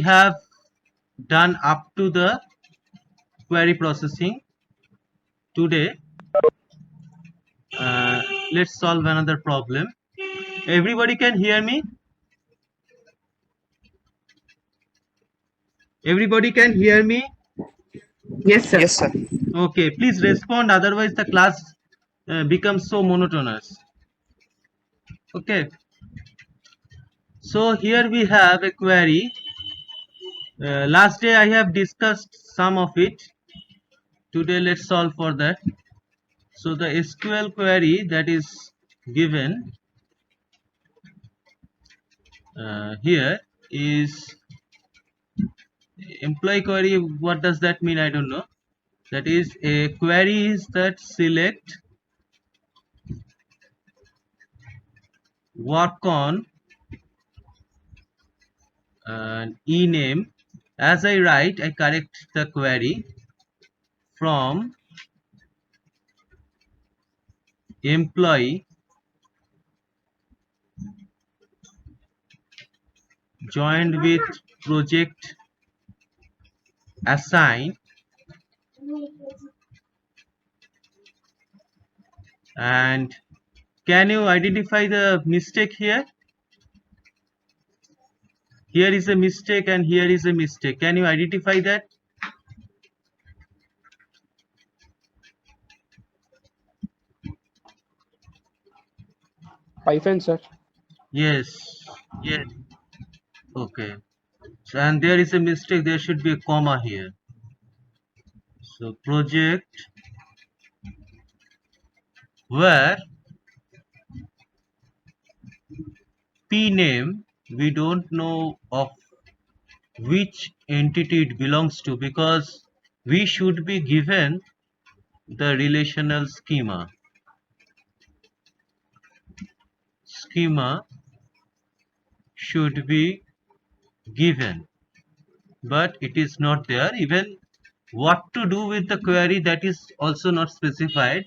have done up to the query processing. Today uh, let's solve another problem. Everybody can hear me? Everybody can hear me? Yes, sir. Yes, sir. Okay, please respond, otherwise the class becomes so monotonous. Okay, so here we have a query. Last day I have discussed some of it. Today let's solve for that. So the SQL query that is given here is employee query. What does that mean? I don't know. That is, a query is that select work on and ename. As I write, I correct the query from employee joined with project assign, and can you identify the mistake here? Here is a mistake and here is a mistake. Can you identify that? Hyphen, sir. Yes. Yes. Okay. So, and there is a mistake. There should be a comma here. So project where p name, we don't know of which entity it belongs to, because we should be given the relational schema should be given, but it is not there. Even what to do with the query, that is also not specified,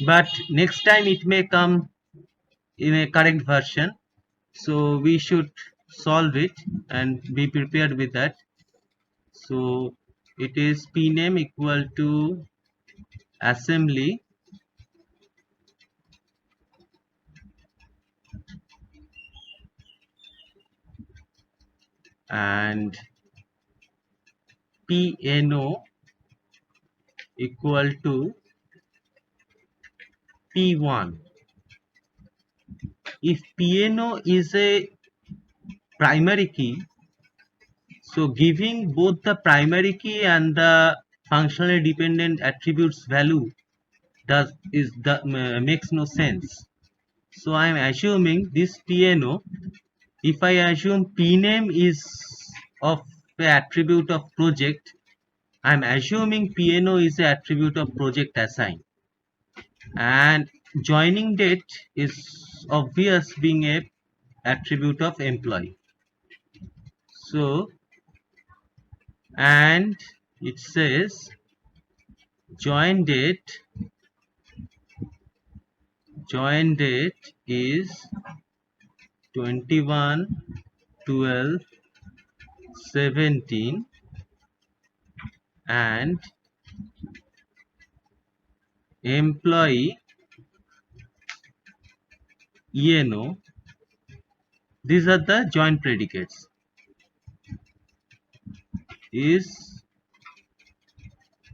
but next time it may come in a correct version, so we should solve it and be prepared with that. So it is pname equal to assembly and pno equal to p1. If pno is a primary key, so giving both the primary key and the functionally dependent attributes value makes no sense. So I am assuming this pno, if I assume pname is of the attribute of project, I am assuming pno is the attribute of project assign, and joining date is obvious being a attribute of employee. So, and it says join date is 21/12/17, and employee eno, these are the join predicates, is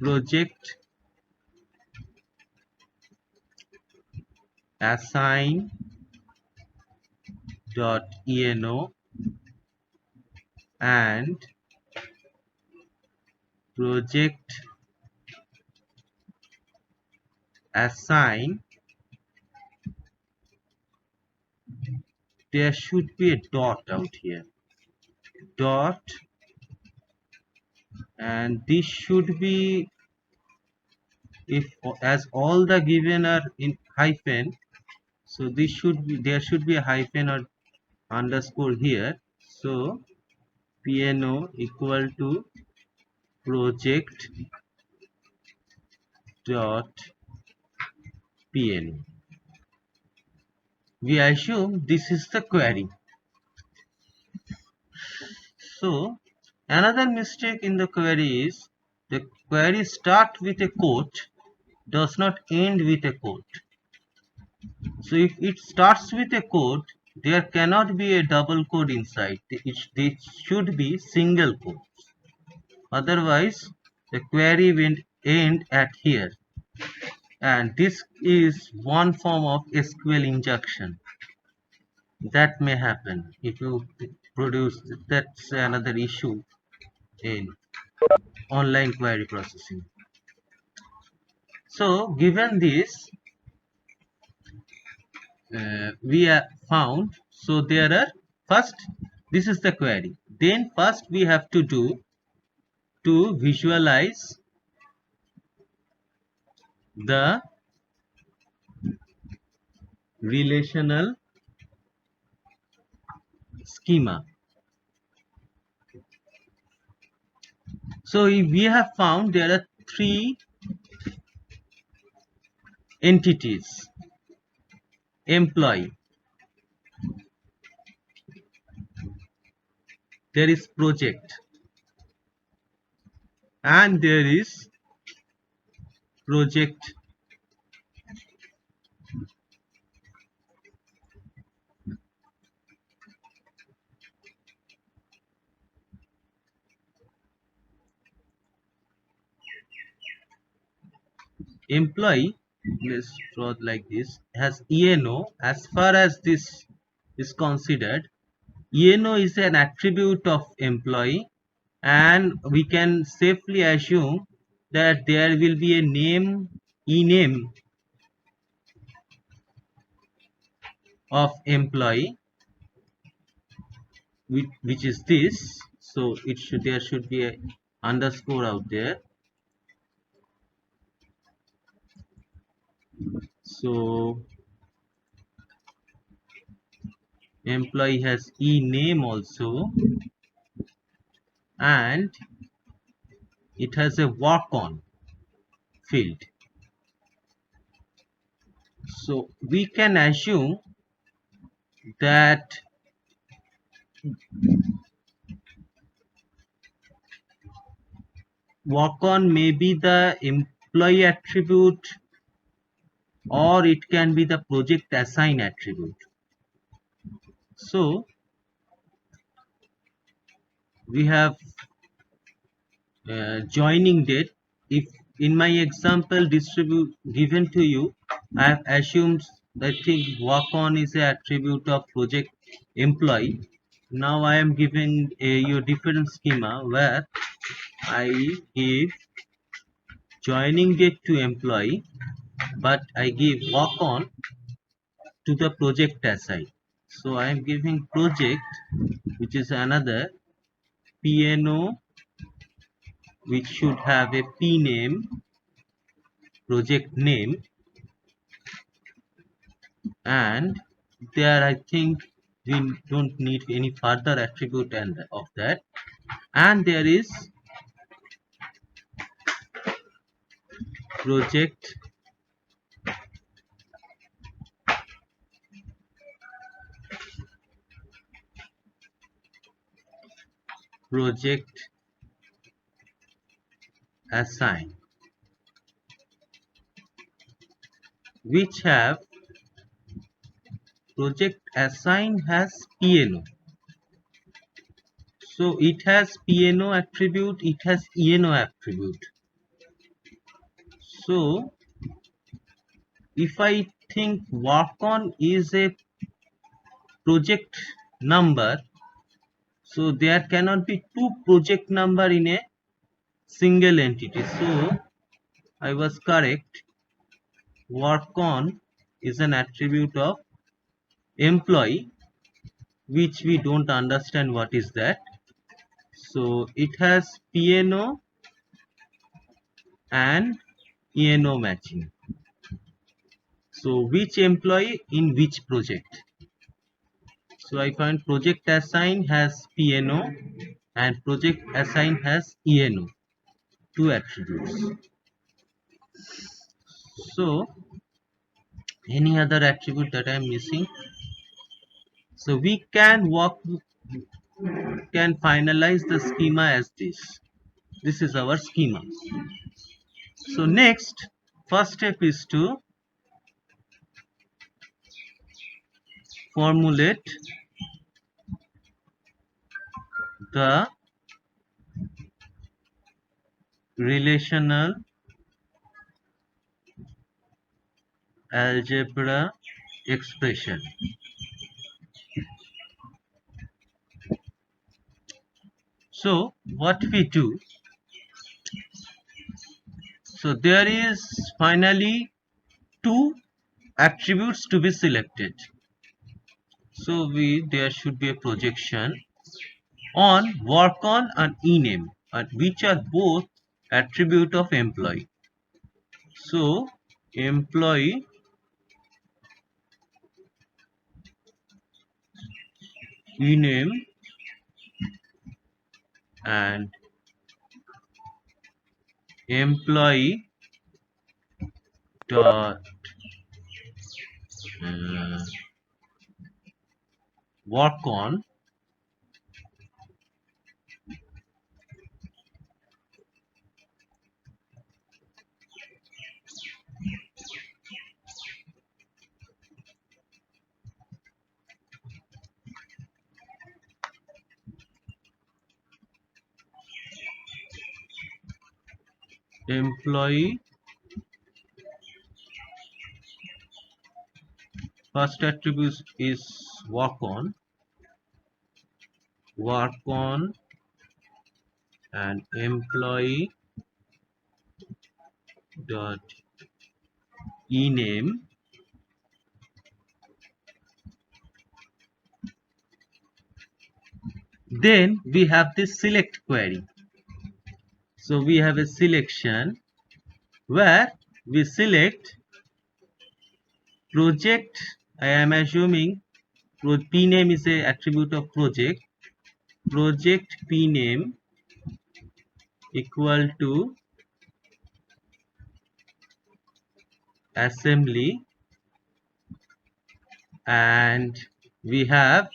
project assign dot eno and project assign, there should be a dot out here, dot, and this should be, if as all the given are in hyphen, so this should be, there should be a hyphen or underscore here. So pno equal to project dot pno. We assume this is the query. So Another mistake in the query is the query start with a quote, does not end with a quote. So if it starts with a quote, there cannot be a double quote inside. They should be single quotes. Otherwise, the query will end at here. And this is one form of SQL injection that may happen if you produce. That's another issue in online query processing. So given this, we have found, so there are, first, this is the query, then first we have to do to visualize the relational schema. So we have found there are three entities: employee, there is project, and there is project employee. Let's draw it like this, has ENO. As far as this is considered, ENO is an attribute of employee, and we can safely assume that there will be a name, ename of employee, which is this. So there should be a underscore out there. So employee has ename also, and it has a work on field. So we can assume that work on may be the employee attribute, or it can be the project assign attribute. So we have joining date. If in my example distribute given to you, I have assumed that work on is an attribute of project employee. Now I am giving a different schema where I give joining date to employee, but I give work on to the project assign. So I am giving project, which is another PNO, which should have a P name, project name, and there I think we don't need any further attribute of that. And there is project assign, which have project assign has PNO. So it has PNO attribute, it has ENO attribute. So if I think work on is a project number, so there cannot be two project number in a single entity. So I was correct. Work on is an attribute of employee, which we don't understand what is that. So it has PNO and ENO matching. So which employee in which project? So I find project assign has PNO and project assign has ENO, two attributes. So any other attribute that I am missing? So we can work can finalize the schema as this. This is our schema. So next, first step is to formulate the relational algebra expression. So what we do, so there is finally two attributes to be selected. So there should be a projection on work on and ename, and which are both attribute of employee. So employee ename and employee dot uh, work on employee. First attribute is work on and employee dot ename. Then we have this select query. So we have a selection where we select project. I am assuming p name is a attribute of project. Project p name equal to assembly, and we have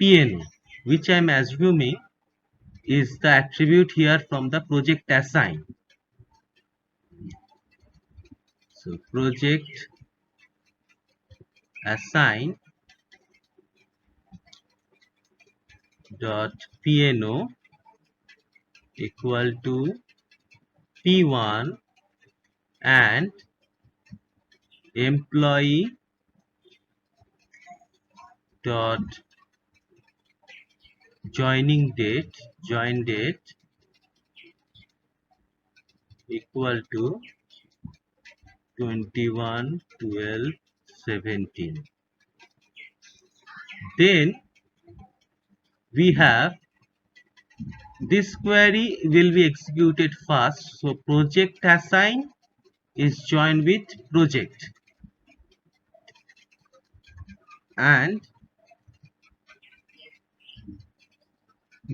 PNO, which I am assuming is the attribute here from the project assign. So project assign dot PNO equal to P1 and employee dot join date equal to 21/12/17. Then we have this query will be executed first. So project assign is joined with project, and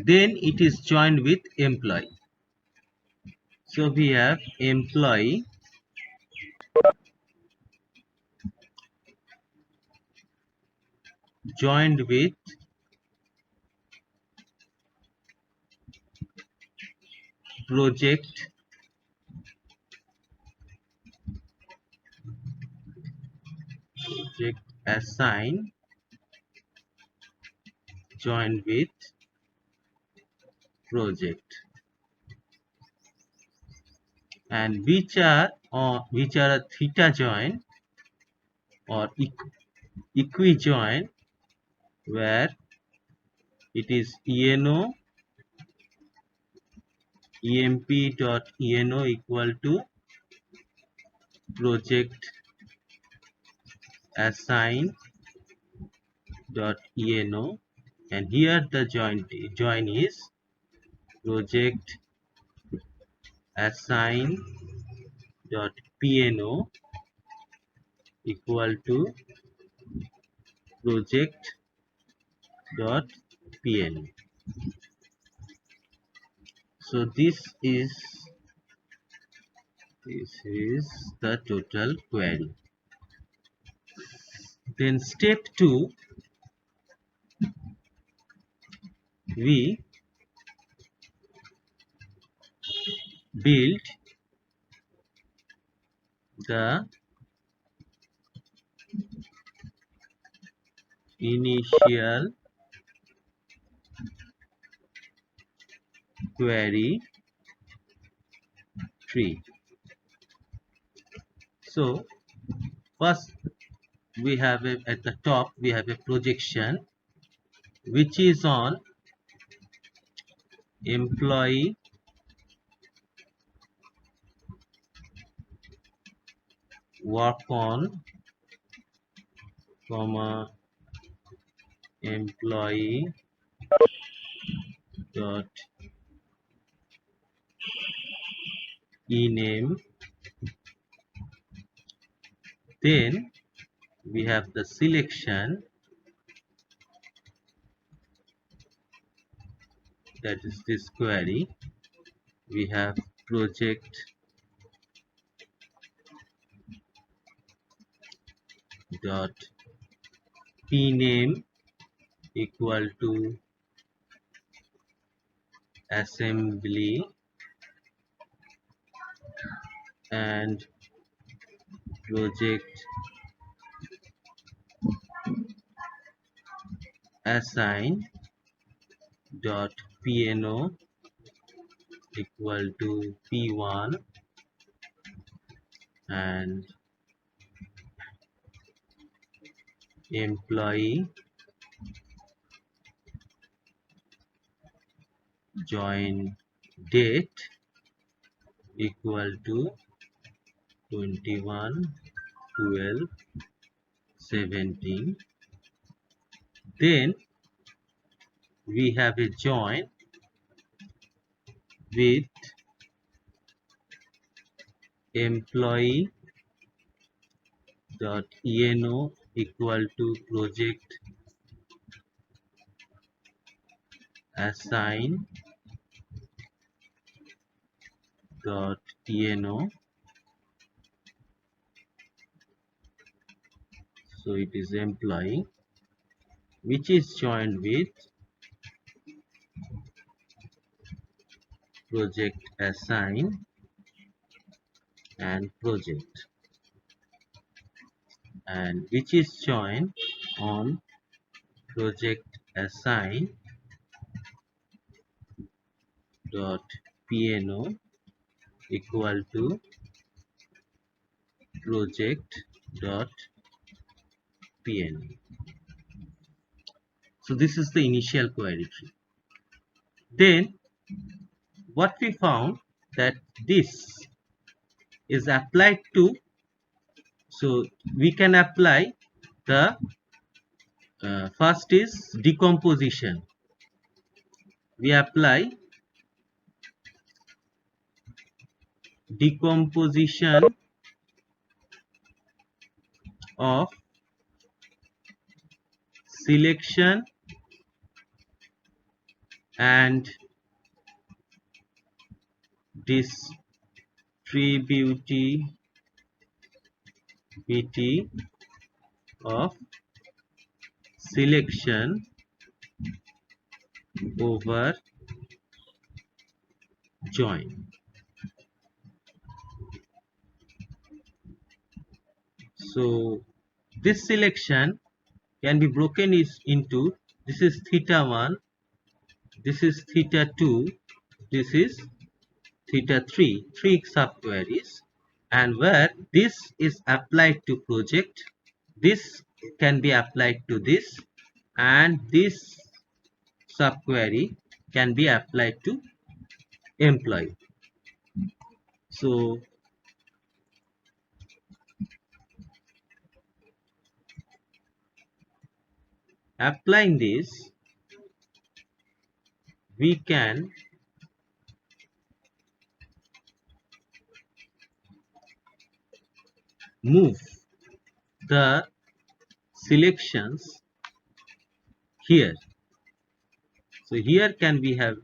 then it is joined with employee. So we have employee joined with project assign joined with project, and which are a theta join or equi join, where it is eno emp dot eno equal to project assign dot eno, and here the join is project assign dot pno equal to project dot pno. So this is the total query. Then step 2, we build the initial query tree. So first we have at the top we have a projection which is on employee work on, comma, employee dot ename. Then we have the selection, that is this query. We have project dot pname equal to assembly and project assign dot pno equal to p1 and employee join date equal to 21/12/17. Then we have a join with employee dot eno equal to project assign dot eno. So it is employee which is joined with project assign and project, and which is joined on project assign dot pno equal to project dot pno. So this is the initial query tree. Then what we found that this is applied to, so we can apply the first is decomposition. We apply decomposition of selection and distributivity of selection over join. So this selection can be broken into, this is theta 1, this is theta 2, this is theta 3, three subqueries, and where this is applied to project, this can be applied to this, and this subquery can be applied to employee. So applying this, we can move the selections here. So here can have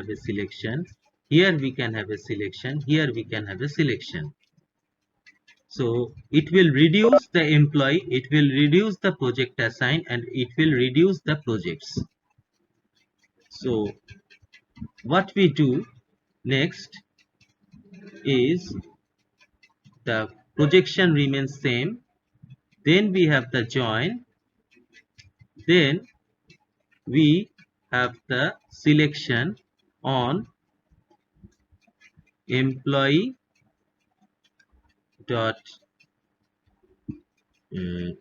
a selection, here we can have a selection, here we can have a selection. So it will reduce the employee, it will reduce the project assign, and it will reduce the projects. So what we do next is the projection remains same, then we have the join, then we have the selection on employee dot uh,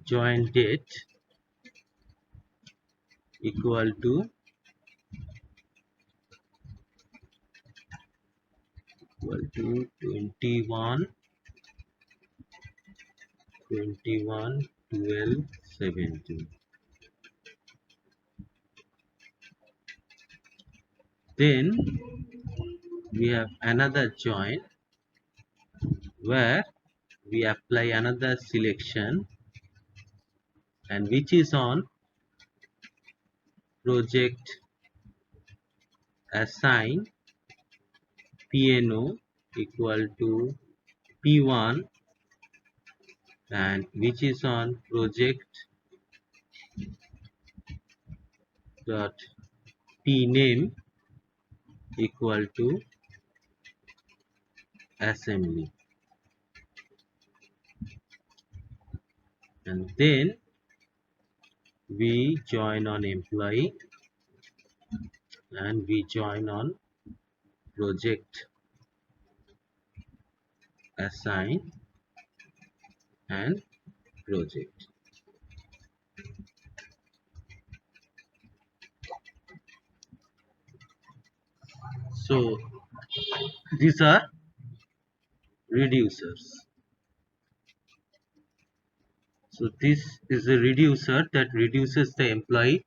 join date equal to 21 12 17. Then we have another join where we apply another selection, and which is on project assign PNO equal to P1, and which is on project dot pname equal to assembly, and then we join on employee and we join on project assign and project. So these are reducers. So this is a reducer that reduces the employee,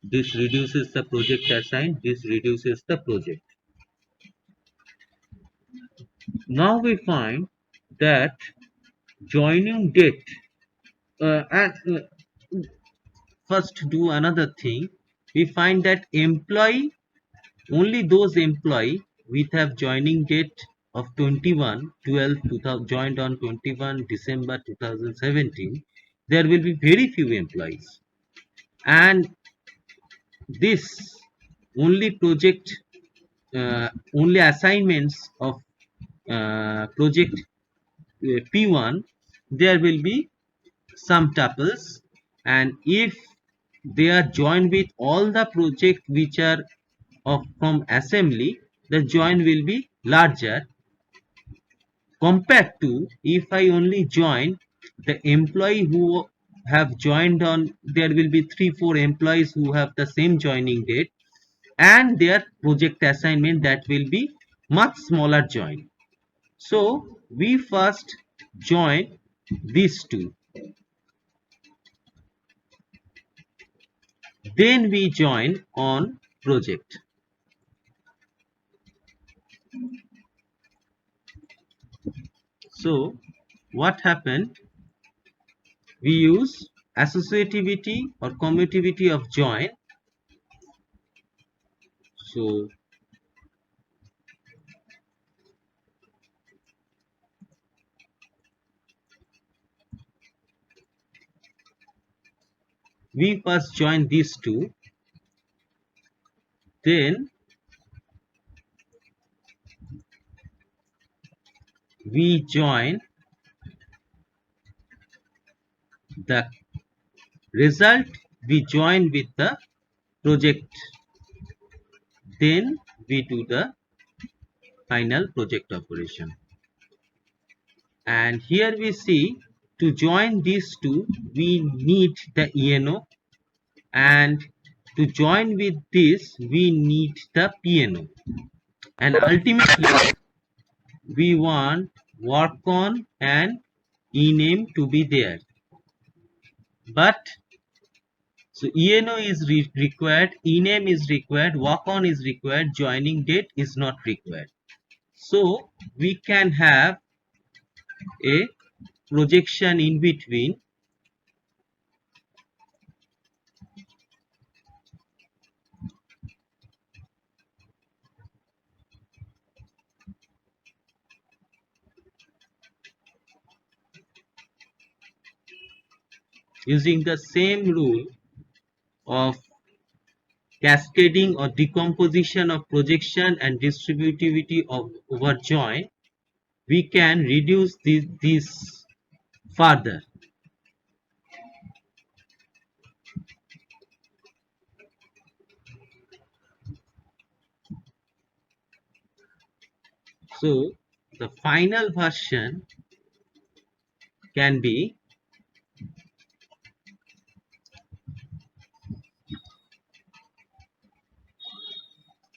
this reduces the project assigned, this reduces the project. Now we find that joining date and first do another thing. We find that employee, only those employee which have joining date of 21/12/2000 joined on 21 December 2017, there will be very few employees, and this only project only assignments of project P1, there will be some tuples, and if they are joined with all the project which are of from assembly, the join will be larger compared to if I only join the employee who have joined on, there will be 3-4 employees who have the same joining date and their project assignment, that will be much smaller join. So we first join these two, then we join on project. So what happened, we use associativity or commutativity of join. So we first join these two, then we join the result, we join with the project, then we do the final project operation. And here we see, to join these two we need the ENO, and to join with this we need the PNO, and ultimately we want work on and ename to be there. But so ENO is required, ename is required, work on is required, joining date is not required. So we can have a projection in between using the same rule of cascading or decomposition of projection and distributivity of over join, we can reduce this further. So the final version can be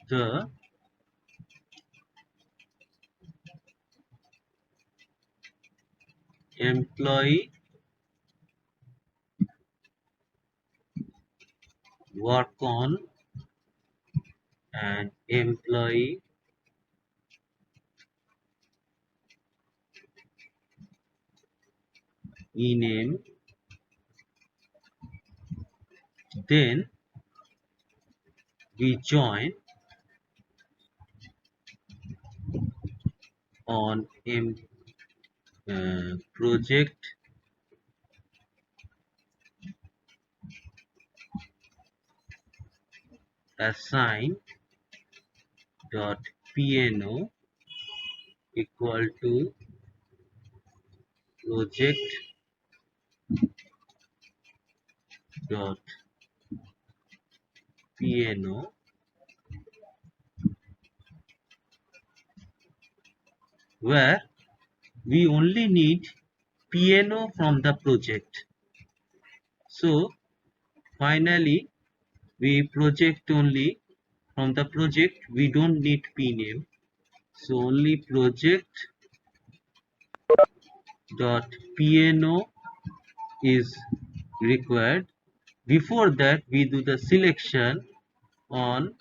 the employee work on and employee ename, then we join on project assign dot pno equal to project dot pno where we only need pno from the project. So finally we project only from the project, we don't need pname, so only project dot pno is required. Before that we do the selection on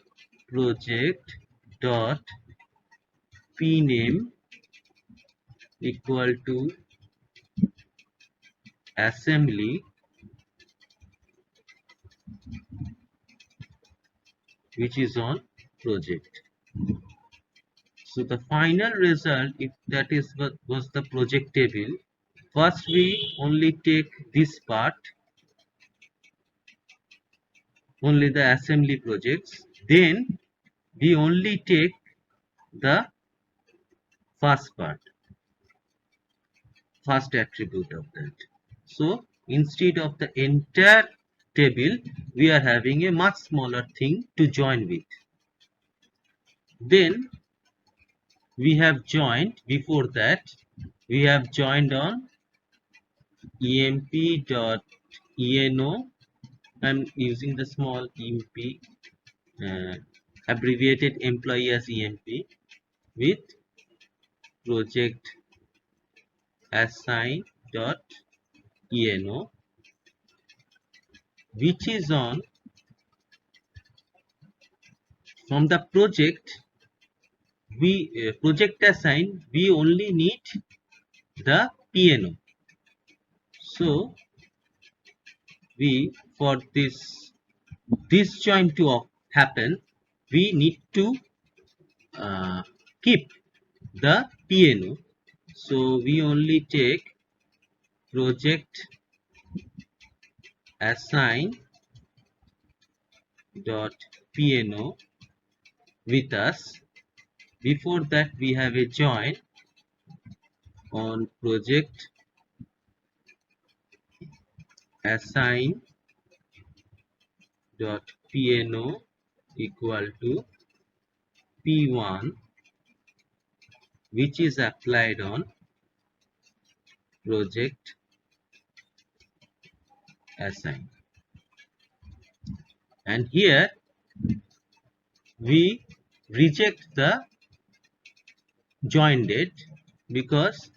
project dot pname equal to assembly, which is on project. So the final result, if that is what was the project table, first we only take this part, only the assembly projects, then we only take the first part, first attribute of that. So instead of the entire table, we are having a much smaller thing to join with. Then we have joined, before that we have joined on emp.eno. I'm using the small emp, abbreviated employee as emp, with project assign.eno, which is on from the project. We project assign, we only need the pno. So we, for this join to happen, we need to keep the pno. So we only take project assign dot pno with us. Before that we have a join on project assign dot pno equal to p1, which is applied on project assign. And here we reject the join date because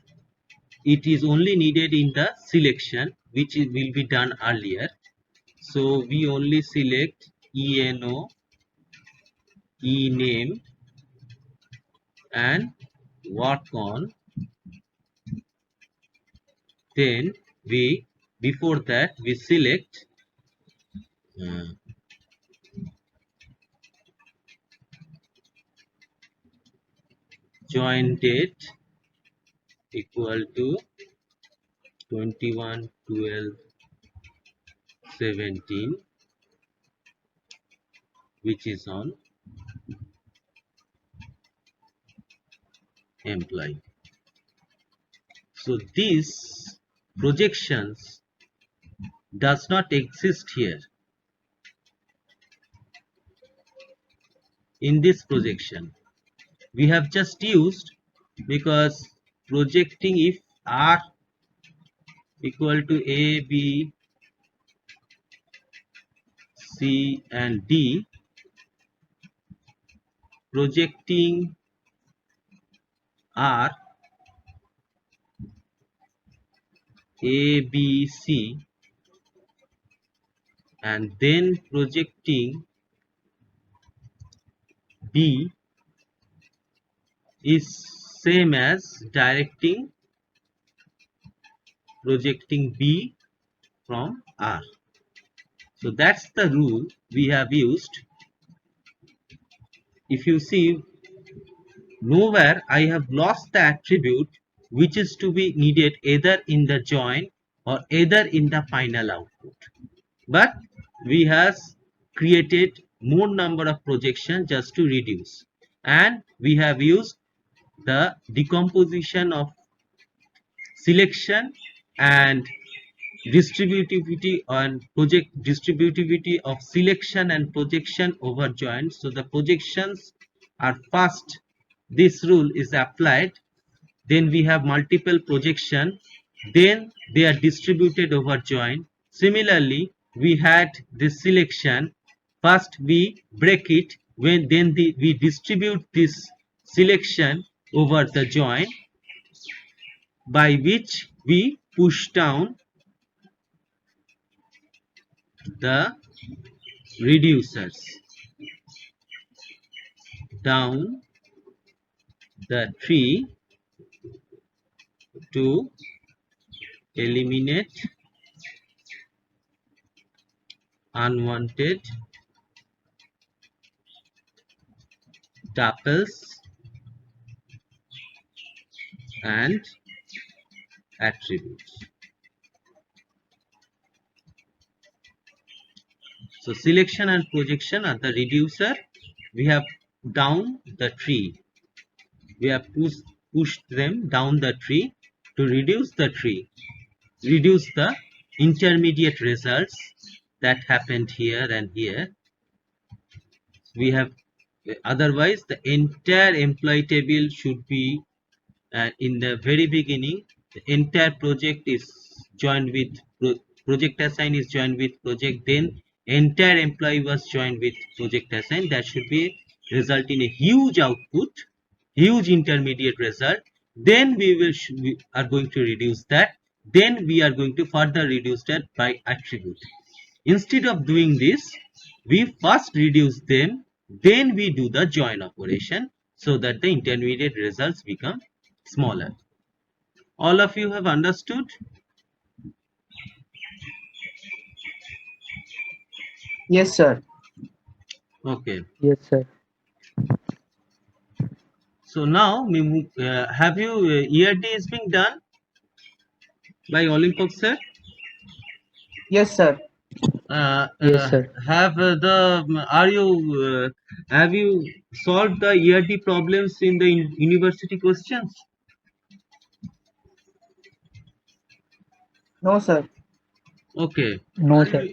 it is only needed in the selection, which will be done earlier. So we only select eno, ename and work on. Then we, before that we select join date equal to 21/12/2021 17, which is on employee. So these projections does not exist here in this projection. We have just used, because projecting if R equal to A, B, C and D, projecting R A, B, C and then projecting B is same as projecting B from R. So that's the rule we have used. If you see, nowhere I have lost the attribute which is to be needed either in the join or either in the final output. But we have created more number of projections just to reduce, and we have used the decomposition of selection and distributivity and distributivity of selection and projection over joints. So the projections are first, this rule is applied, then we have multiple projection, then they are distributed over joint. Similarly, we had this selection, first we break it, then we distribute this selection over the joint, by which we push down the reducers down the tree to eliminate unwanted tuples and attributes. So selection and projection are the reducer. We have down the tree. We have pushed them down the tree to reduce the tree, reduce the intermediate results that happened here and here. We have, otherwise the entire employee table should be in the very beginning, the entire project is joined with project assign is joined with project, then entire employee was joined with project assign. That should be result in a huge output, huge intermediate result. Then we are going to reduce that, then we are going to further reduce that by attribute. Instead of doing this, we first reduce them, then we do the join operation, so that the intermediate results become smaller. All of you have understood? Yes, sir. Okay. Yes, sir. So now, have you ERD is being done by Olympic sir? Yes, sir. Yes, sir. Have you solved the ERD problems in the university questions? No, sir. Okay. No, sir.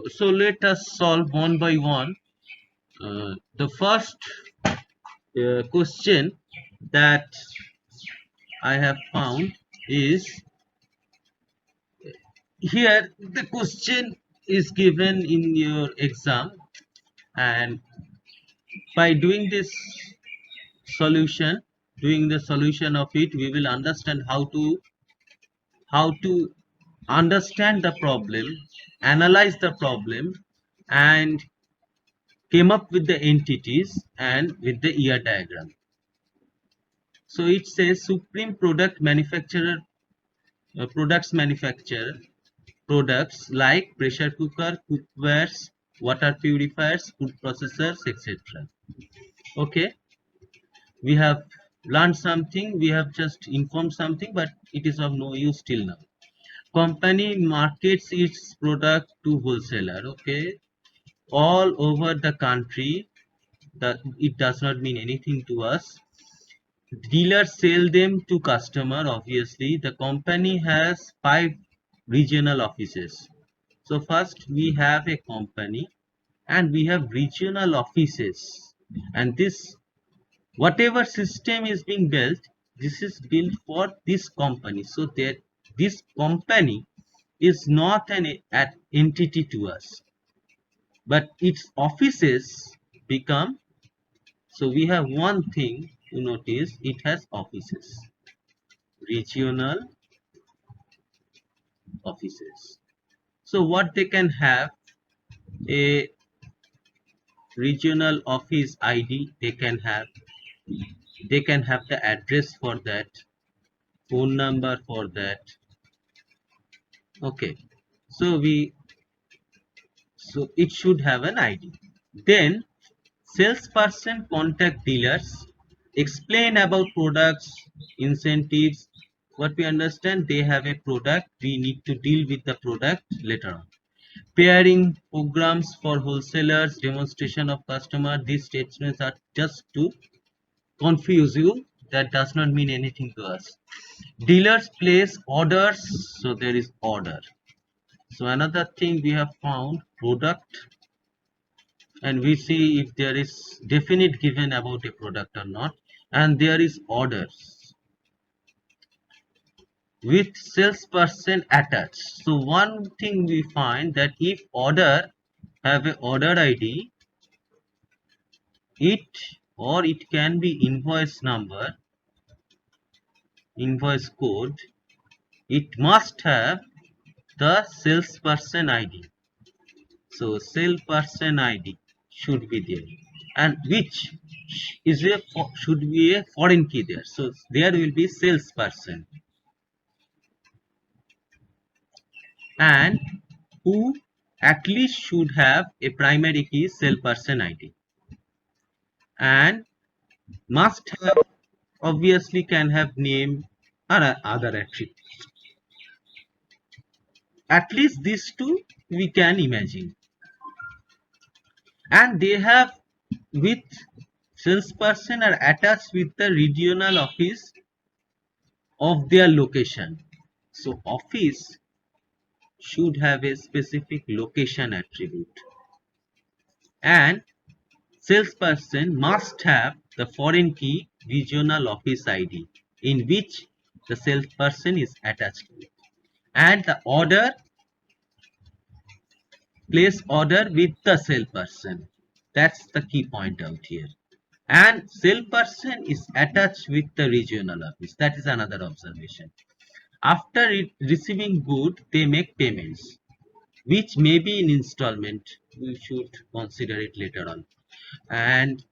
So let us solve one by one. The first question that I have found is, here the question is given in your exam, and by doing the solution of it, we will understand how to understand the problem, analyze the problem, and came up with the entities and with the ER diagram. So it says Supreme product manufacturer products like pressure cooker, cookwares, water purifiers, food processors, etc. Okay, we have learned something, we have just informed something, but it is of no use till now. company markets its product to wholesaler, okay, all over the country. That it does not mean anything to us. Dealers sell them to customer. Obviously, the company has 5 regional offices. So first we have a company and we have regional offices, and this whatever system is being built, this is built for this company, so that this company is not an entity to us, but its offices become. So we have one thing to notice, it has offices, regional offices. So what they can have, a regional office ID, they can have the address for that, phone number for that. Okay, so it should have an ID. Then salesperson contact dealers, explain about products, incentives. What we understand, they have a product, we need to deal with the product later on. Pairing programs for wholesalers, demonstration of customer. These statements are just to confuse you. That does not mean anything to us. Dealers place orders, so there is order. So another thing we have found, product, and we see if there is definite given about a product or not, and there is orders with salesperson attached. So one thing we find, that if order have a order ID, it can be invoice number, invoice code, it must have the salesperson ID. So salesperson ID should be there, and which should be a foreign key there. So there will be salesperson, and who at least should have a primary key salesperson ID, and must have, obviously can have name or other attributes. At least these two we can imagine, and they have with salesperson are attached with the regional office of their location. So office should have a specific location attribute, and salesperson must have the foreign key regional office ID in which the salesperson is attached to it, and the order, place order with the salesperson. That's the key point out here. And salesperson is attached with the regional office. That is another observation. After receiving good, they make payments, which may be in installment. We should consider it later on. And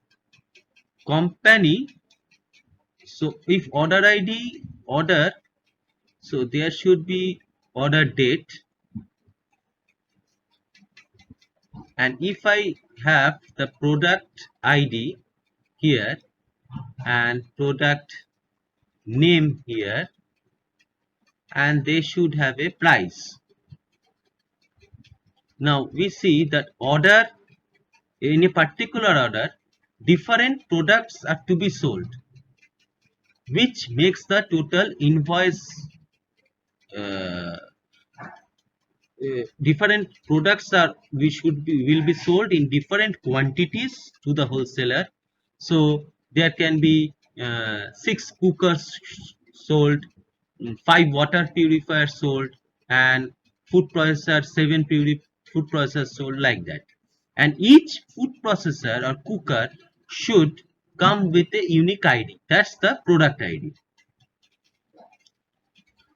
company, so if order ID, order, so there should be order date. And if I have the product ID here and product name here, and they should have a price. Now we see that order, in a particular order, different products are to be sold, which makes the total invoice, uh, different products will be sold in different quantities to the wholesaler. So there can be 6 cookers sold, 5 water purifiers sold, and food processor, 7 food processors sold, like that. And each food processor or cooker should come with a unique ID. That's the product ID.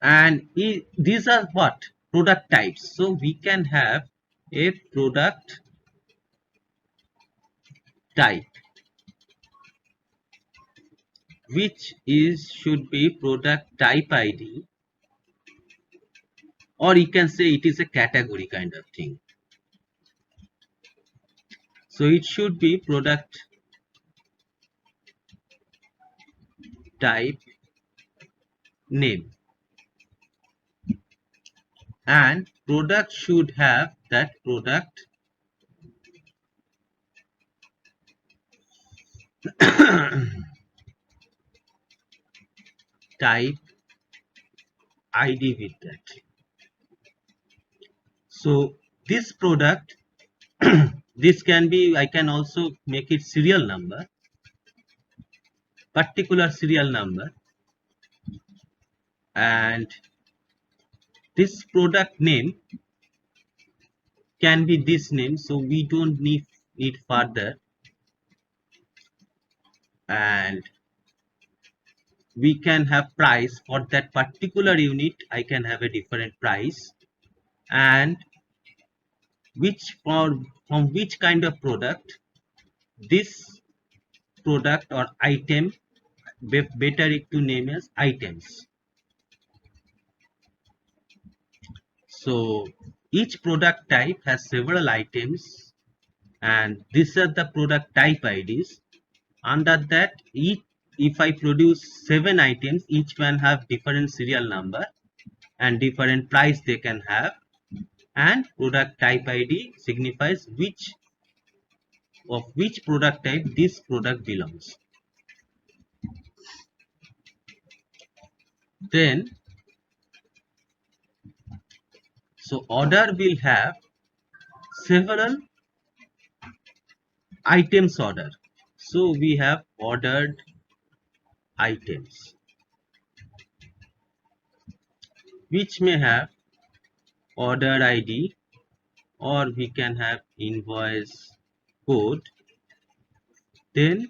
And these are what? Product types. So we can have a product type, which is should be product type ID, or you can say it is a category kind of thing. So it should be product type name. and product should have that product type ID with that. So this product, this can be, I can also make it serial number, particular serial number, and this product name can be this name, so we don't need further, and we can have price for that particular unit. I can have a different price, and from which kind of product this product or item, better it to name as items. So each product type has several items, and these are the product type IDs. Under that, if I produce 7 items, each one have different serial number and different price they can have, and product type ID signifies which product type this product belongs. Then, so order will have several items order. So we have ordered items, which may have order ID, or we can have invoice code, then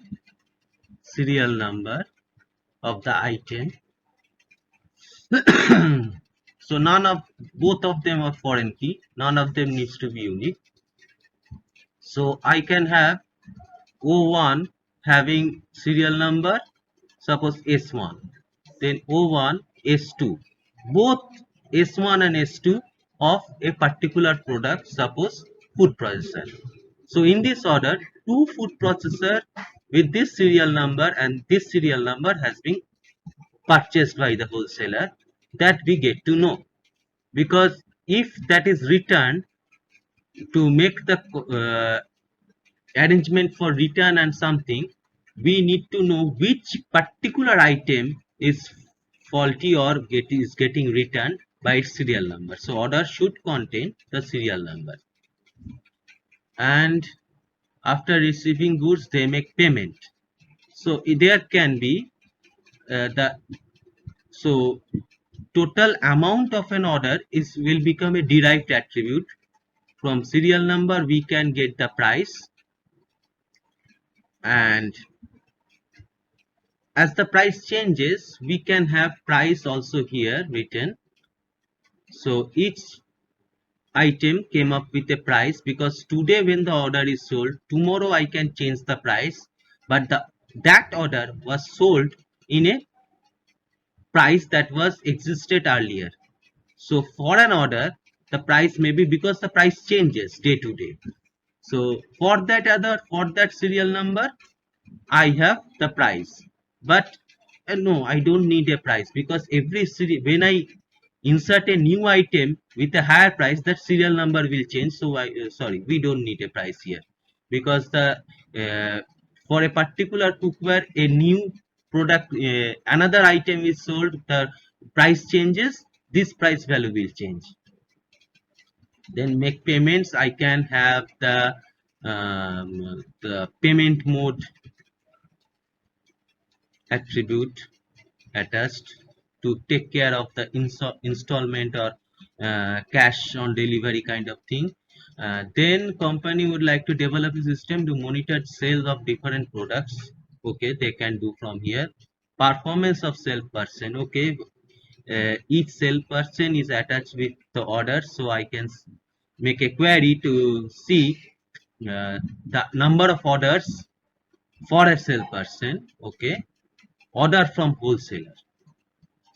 serial number of the item. So both of them are foreign key, none of them needs to be unique. So I can have O1 having serial number, suppose S1, then O1 S2, both S1 and S2 of a particular product, suppose food processor. So in this order, two food processor with this serial number and this serial number has been purchased by the wholesaler, that we get to know, because if that is returned, to make the arrangement for return and something, we need to know which particular item is faulty or is getting returned by its serial number. So order should contain the serial number, and after receiving goods they make payment. So there can be so total amount of an order will become a derived attribute. From serial number we can get the price, and as the price changes we can have price also here written. So each item came up with a price, because today when the order is sold, tomorrow I can change the price, but that order was sold in a price that was existed earlier. So for an order the price may be, because the price changes day to day. So for that serial number I have the price, but no, I don't need a price, because when I insert a new item with a higher price, that serial number will change. So sorry, we don't need a price here, because the for a particular cookware, a new product, another item is sold, the price changes, this price value will change. Then make payments, I can have the payment mode attribute attached to take care of the installment or cash on delivery kind of thing. Then company would like to develop a system to monitor sales of different products. Okay, they can do from here. Performance of salesperson. Okay, each salesperson is attached with the order, so I can make a query to see the number of orders for a salesperson. Okay, order from wholesaler.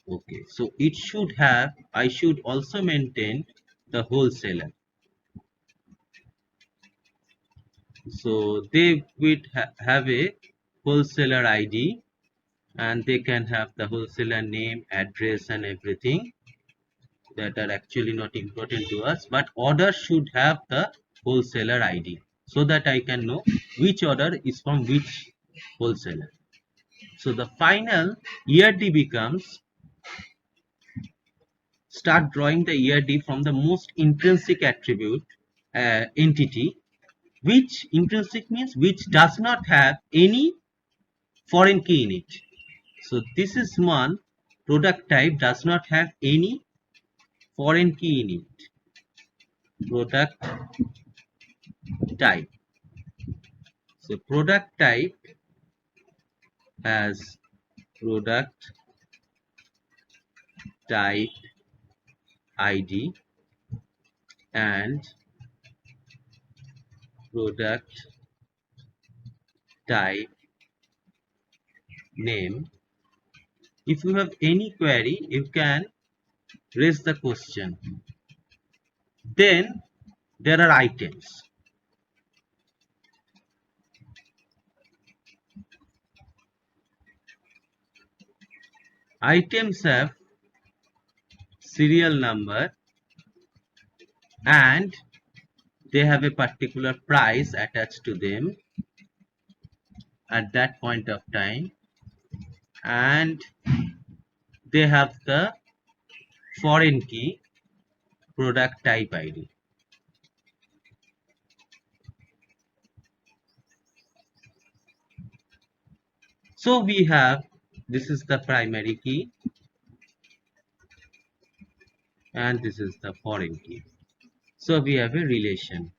Okay, so it should have, I should also maintain the wholesaler. So they would have a wholesaler ID, and they can have the wholesaler name, address and everything. that are actually not important to us, but order should have the wholesaler ID so that I can know which order is from which wholesaler. So the final ERD becomes start drawing the ERD from the most intrinsic attribute entity, which intrinsic means which does not have any foreign key in it. So this is one product type does not have any foreign key in it. Product type. So product type has product type ID and product type name. If you have any query, you can raise the question. Then there are items. Items have serial number and they have a particular price attached to them at that point of time, and they have the foreign key product type ID. So we have, this is the primary key and this is the foreign key. So we have a relation.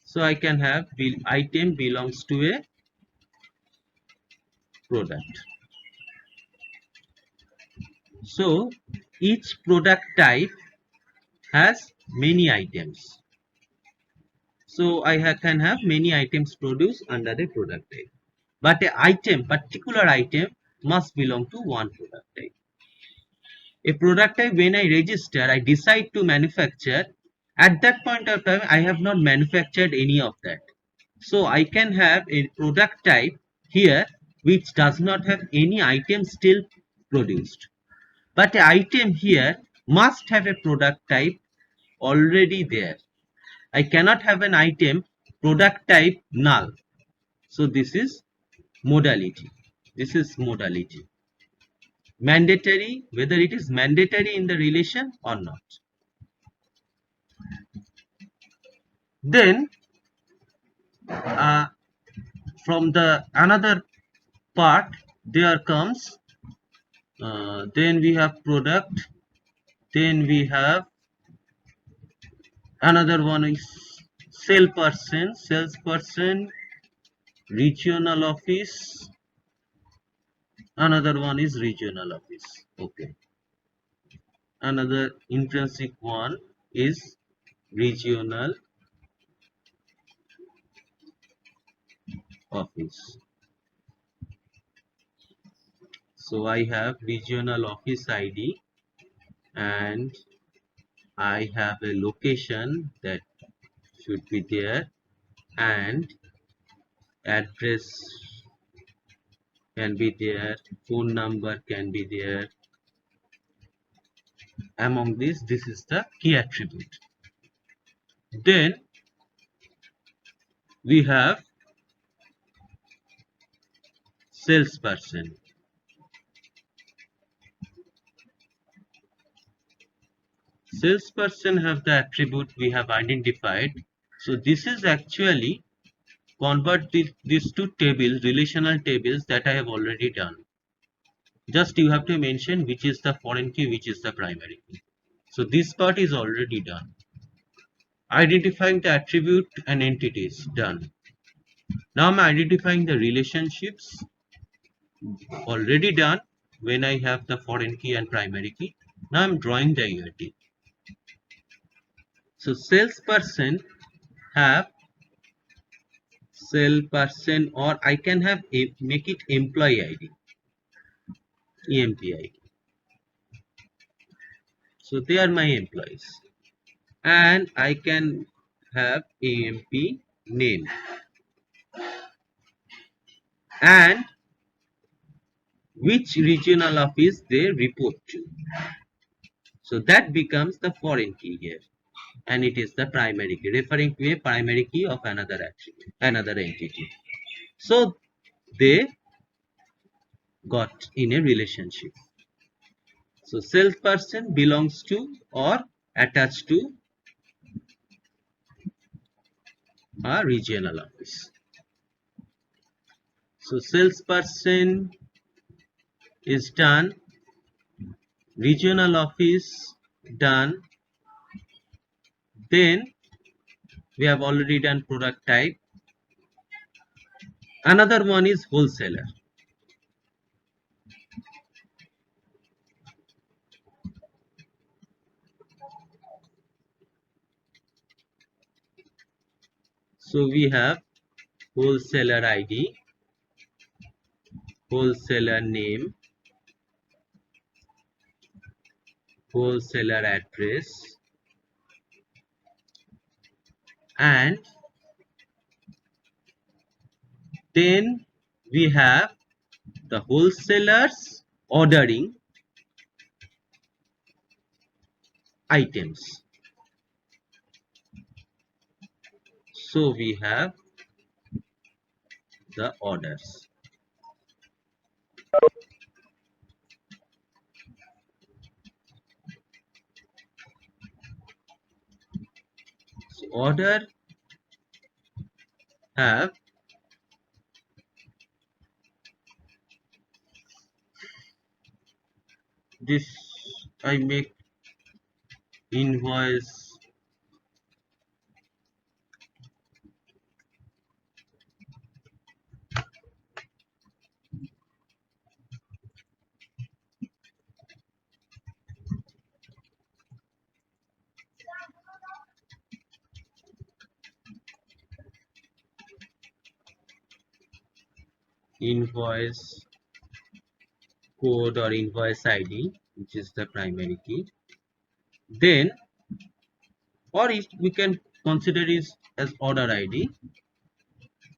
So I can have item belongs to a product. So each product type has many items. So I can have many items produced under the product type. But a particular item must belong to one product type. A product type, when I register, I decide to manufacture. At that point of time, I have not manufactured any of that. So I can have a product type here which does not have any item still produced. But an item here must have a product type already there. I cannot have an item product type null. So this is modality. This is modality. Mandatory, whether it is mandatory in the relation or not. Then from the another part there comes then we have product, then we have another one is salesperson, regional office, another one is regional office. Okay, another intrinsic one is regional office. So I have regional office ID and I have a location that should be there and address can be there, phone number can be there. Among these, this is the key attribute. Then we have salesperson. Salesperson have the attribute we have identified. So this is actually convert these two tables, relational tables that I have already done. Just you have to mention which is the foreign key, which is the primary key. So this part is already done. Identifying the attribute and entities, done. Now I'm identifying the relationships, already done when I have the foreign key and primary key. Now I'm drawing the ERD. So salesperson have salesperson, or I can have make it employee ID, EMP ID. So they are my employees, and I can have EMP name, and which regional office they report to. So that becomes the foreign key here, and it is the primary key, referring to a primary key of another entity. So they got in a relationship. So salesperson belongs to or attached to a regional office. So salesperson is done, regional office done, then we have already done product type. Another one is wholesaler. So we have wholesaler ID, wholesaler name, wholesaler address, and then we have the wholesalers ordering items. So we have the orders. So order have this, I make invoice invoice code or invoice ID, which is the primary key. Then, or we can consider it as order ID.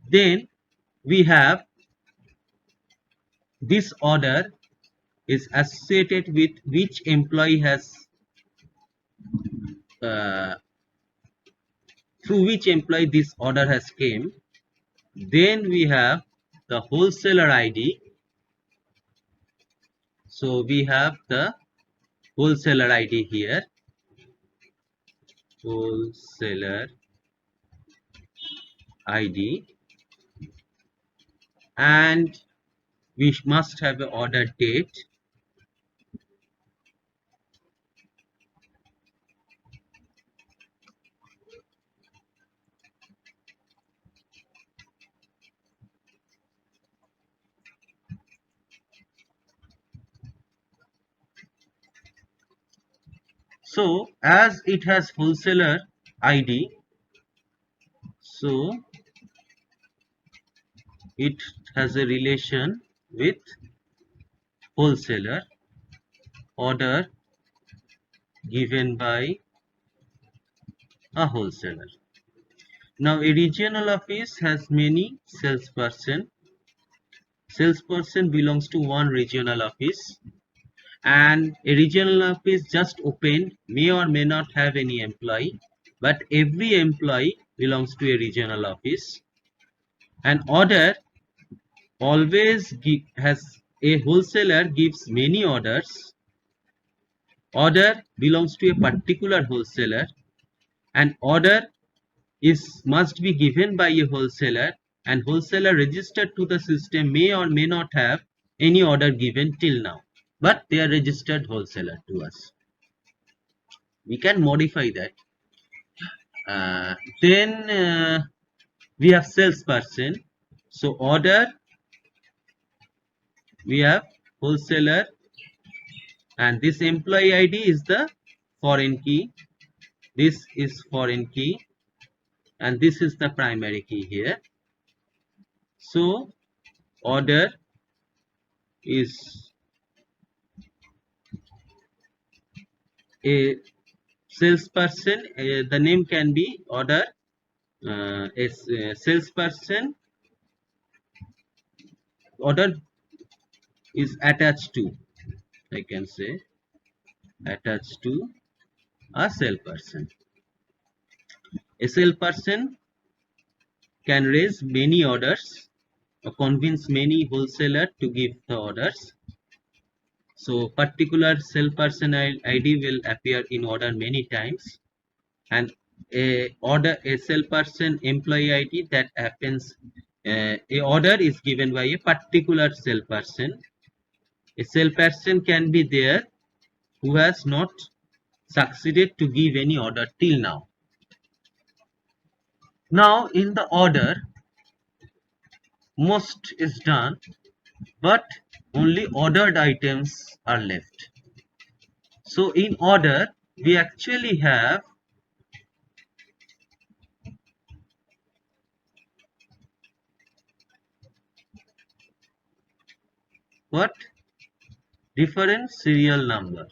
Then we have this order is associated with which employee has through which employee this order has came. Then we have the wholesaler ID. So we have the wholesaler ID here, wholesaler ID, and we must have an order date. So as it has wholesaler ID, so it has a relation with wholesaler, order given by a wholesaler. Now a regional office has many salesperson. Salesperson belongs to one regional office, and a regional office just opened may or may not have any employee, but every employee belongs to a regional office. An order always has a wholesaler gives many orders. Order belongs to a particular wholesaler. An order is must be given by a wholesaler, and wholesaler registered to the system may or may not have any order given till now, but they are registered wholesaler to us. We can modify that. Then we have salesperson. So order, we have wholesaler, and this employee ID is the foreign key. This is foreign key, and this is the primary key here. So order is a salesperson. The name can be order. Is salesperson order is attached to, I can say, attached to a salesperson. A salesperson can raise many orders or convince many wholesalers to give the orders. So particular salesperson ID will appear in order many times, and a salesperson employee ID that happens, a order is given by a particular salesperson. A salesperson can be there who has not succeeded to give any order till now. Now in the order, most is done, but only ordered items are left. So in order, we actually have what? Different serial number,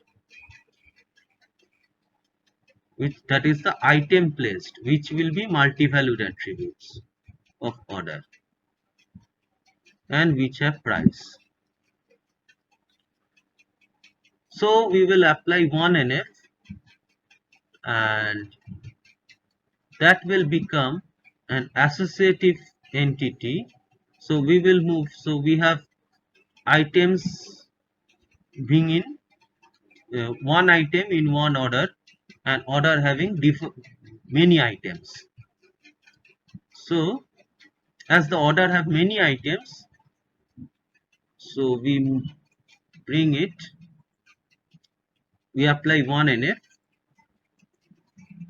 which that is the item placed, which will be multi-valued attributes of order and which have price. So we will apply 1NF and that will become an associative entity. So we will move, so we have items being in one item in one order, and order having many items. So as the order have many items, so we bring it, we apply 1NF,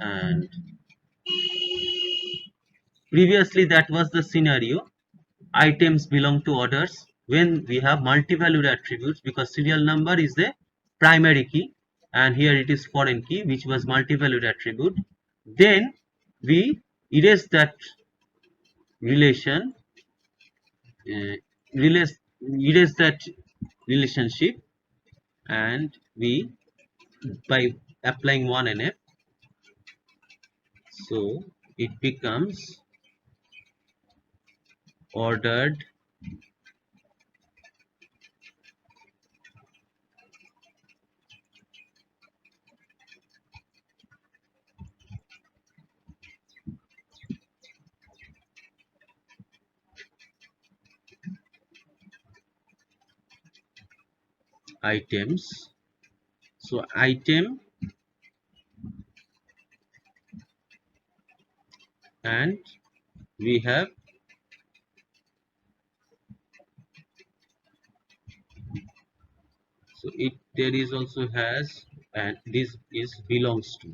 and previously that was the scenario. Items belong to orders when we have multi-valued attributes, because serial number is the primary key and here it is foreign key, which was multi-valued attribute. Then we erase that relation, erase that relationship, and we, by applying 1NF, so it becomes ordered items. So item and we have so it there is also has, and this is belongs to.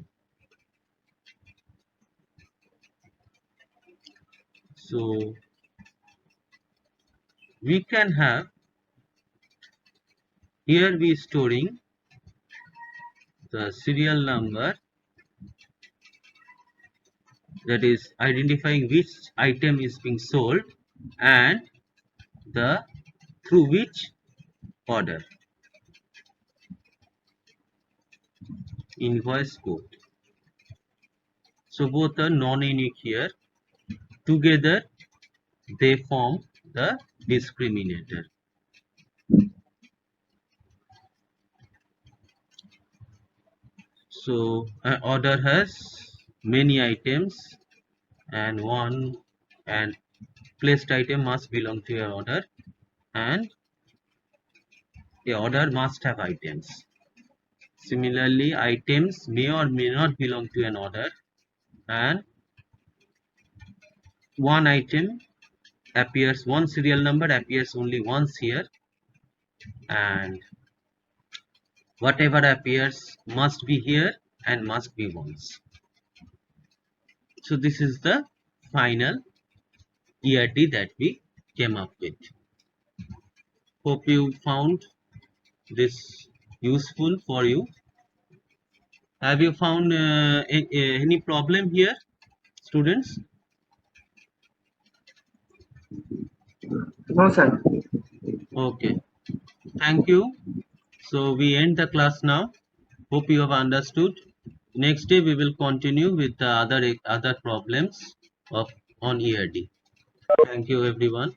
So we can have here we storing the serial number, that is identifying which item is being sold and the through which order, invoice code. So both are non-unique here, together they form the discriminator. So an order has many items and one and placed item must belong to your order, and a order must have items. Similarly, items may or may not belong to an order, and one item appears, one serial number appears only once here, and whatever appears must be here and must be once. So this is the final ERD that we came up with. Hope you found this useful for you. Have you found any problem here, students? No, sir. Okay, thank you. So we end the class now. Hope you have understood. Next day we will continue with the other problems of on ERD. Thank you everyone.